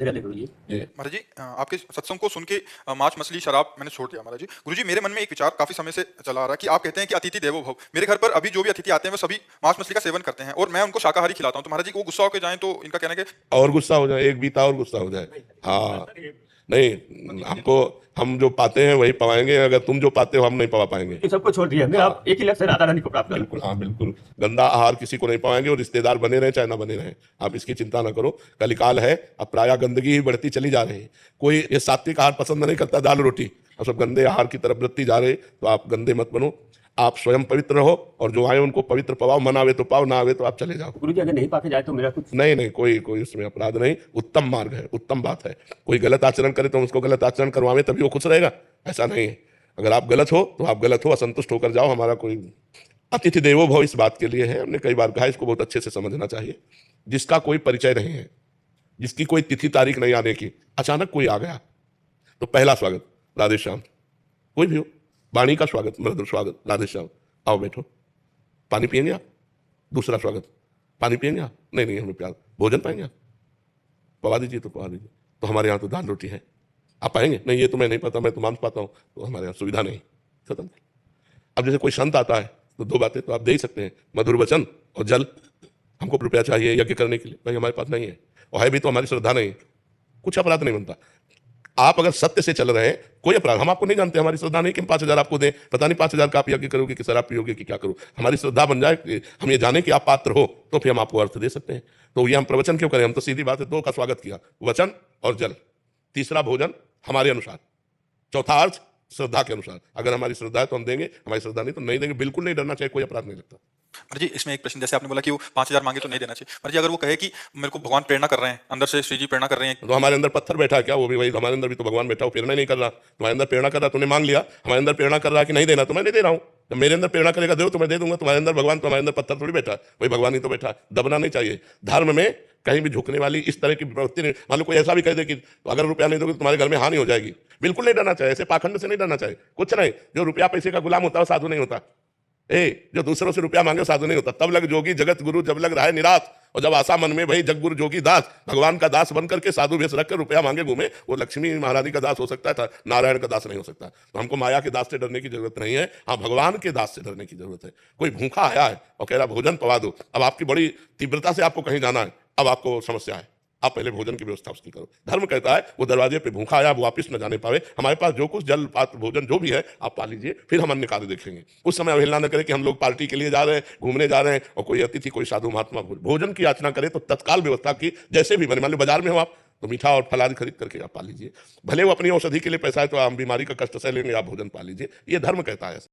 जी। महाराज जी आपके सत्संग को सुन के मांस मछली शराब मैंने छोड़ दिया महाराज जी। गुरुजी मेरे मन में एक विचार काफी समय से चला आ रहा है कि आप कहते हैं कि अतिथि देवो भव। मेरे घर पर अभी जो भी अतिथि आते हैं वो सभी मांस मछली का सेवन करते हैं और मैं उनको शाकाहारी खिलाता हूं, तो महाराज जी वो गुस्सा होकर जाएं तो इनका कहना है कि और गुस्सा हो जाए, एक बीता और गुस्सा हो जाए। हाँ, नहीं, हमको हम जो पाते हैं वही पवाएंगे, अगर तुम जो पाते हो हम नहीं पवा पाएंगे। सबको छोड़ दिया हमने, आप एक ही लक्ष्य राधा रानी को प्राप्त करें। बिल्कुल, हाँ बिल्कुल, गंदा आहार किसी को नहीं पाएंगे और रिश्तेदार बने रहे चाहे ना बने रहे, आप इसकी चिंता ना करो। कलिकाल है, अब प्रायः गंदगी ही बढ़ती चली जा रही है। कोई ये सात्विक आहार पसंद नहीं करता, दाल रोटी, अब सब गंदे आहार की तरफ बढ़ती जा रही। तो आप गंदे मत बनो, आप स्वयं पवित्र रहो और जो आए उनको पवित्र पवाओ। मन आवे तो पाओ, ना आवे तो आप चले जाओ। गुरु जी अगर नहीं पाके जाए तो मेरा कुछ नहीं, कोई उसमें अपराध नहीं, उत्तम मार्ग है, उत्तम बात है। कोई गलत आचरण करे तो हम उसको गलत आचरण करवावे तभी वो खुश रहेगा, ऐसा नहीं है। अगर आप गलत हो तो आप गलत हो, असंतुष्ट होकर जाओ। हमारा कोई अतिथि देवो भव इस बात के लिए है, हमने कई बार कहा, इसको बहुत अच्छे से समझना चाहिए। जिसका कोई परिचय नहीं है, जिसकी कोई तिथि तारीख नहीं आने की, अचानक कोई आ गया तो पहला स्वागत राधे श्याम। कोई भी हो, वाणी का स्वागत, मृदुल स्वागत, राधे श्याम, आओ बैठो, पानी पियेंगे आप? दूसरा स्वागत, पानी पियेंगे आप? नहीं हमें प्यार, भोजन पाएंगे आप? पवा दीजिए तो पवा दीजिए। तो हमारे यहाँ तो दाल रोटी है, आप पाएंगे? नहीं, ये तो मैं नहीं पाता, मैं तो मांस पाता हूँ, तो हमारे यहाँ सुविधा नहीं। खत्म। अब जैसे कोई संत आता है तो दो बातें तो आप दे ही सकते हैं, मधुर वचन और जल। हमको रुपया चाहिए यज्ञ करने के लिए, भाई हमारे पास नहीं है, और है भी तो हमारी श्रद्धा नहीं, कुछ अपराध नहीं बनता। आप अगर सत्य से चल रहे हैं, कोई अपराध, हम आपको नहीं जानते, हमारी श्रद्धा नहीं कि हम 5,000 आपको दें, पता नहीं 5,000 का आप यज्ञ करोगे कि शराब पियोगे कि क्या करो। हमारी श्रद्धा बन जाए कि हम ये जाने कि आप पात्र हो, तो फिर हम आपको अर्थ दे सकते हैं। तो ये हम प्रवचन क्यों करें? हम तो सीधी बात है, दो का स्वागत किया, वचन और जल। तीसरा भोजन हमारे अनुसार, चौथा अर्थ श्रद्धा के अनुसार। अगर हमारी श्रद्धा है तो हम देंगे, हमारी श्रद्धा नहीं तो नहीं देंगे। बिल्कुल नहीं डरना चाहिए, कोई अपराध नहीं लगता। महाराज जी इसमें एक प्रश्न, जैसे आपने बोला कि वो 5,000 मांगे तो नहीं देना चाहिए, महाराज जी अगर वो कहे कि मेरे को भगवान प्रेरणा कर रहे हैं, अंदर से श्री जी प्रेरणा कर रहे हैं, तो हमारे अंदर पत्थर बैठा है क्या? वो भी वही, हमारे अंदर भी तो भगवान बैठा, वो प्रेरणा नहीं कर रहा। तुम्हारे अंदर प्रेरणा कर रहा, तुमने मांग लिया। हमारे अंदर प्रेरणा कर रहा कि नहीं देना, तो मैं नहीं दे रहा हूँ। जब मेरे अंदर प्रेरणा करेगा दो तो मैं दे दूंगा। तुम्हारे अंदर भगवान, तुम्हारे अंदर पत्थर थोड़ी बैठा है, वही भगवान ही तो बैठा है। दबना नहीं चाहिए। धर्म में कहीं भी झुकने वाली इस तरह की प्रवृत्ति नहीं। मान लो कोई ऐसा भी कह दे कि अगर रुपया नहीं दोगे तो तुम्हारे घर में हानि हो जाएगी, बिल्कुल नहीं डरना चाहिए। ऐसे पाखंड से नहीं डरना चाहिए। कुछ नहीं, जो रुपया पैसे का गुलाम होता है साधु नहीं होता। जो दूसरों से रुपया मांगे साधु नहीं होता। तब लग जोगी जगत गुरु, जब लग रहा है निराश, और जब आशा मन में भाई जग गुरु जोगी दास, भगवान का दास बन करके साधु भेष रख कर रुपया मांगे घूमे, वो लक्ष्मी महारानी का दास हो सकता था, नारायण का दास नहीं हो सकता। तो हमको माया के दास से डरने की जरूरत नहीं है, हाँ भगवान के दास से डरने की जरूरत है। कोई भूखा आया है और कह रहा भोजन पवा दो, अब आपकी बड़ी तीव्रता से आपको कहीं जाना है, अब आपको समस्या है, आप पहले भोजन की व्यवस्था उसकी करो। धर्म कहता है वो दरवाजे पे भूखा आया, वो वापिस न जाने पावे, हमारे पास जो कुछ जल पात्र भोजन जो भी है आप पा लीजिए, फिर हम अन्य कार्य देखेंगे। उस समय अवहेलना न करें कि हम लोग पार्टी के लिए जा रहे हैं, घूमने जा रहे हैं, और कोई अतिथि, कोई साधु महात्मा भोजन की याचना करे तो तत्काल व्यवस्था की, जैसे भी बने। मान लो बाजार में हो आप तो मीठा और फल आदि खरीद करके आप पा लीजिए। भले वो अपनी औषधि के लिए पैसा है तो आप बीमारी का कष्ट सह लेंगे, आप भोजन पा लीजिए। ये धर्म कहता है।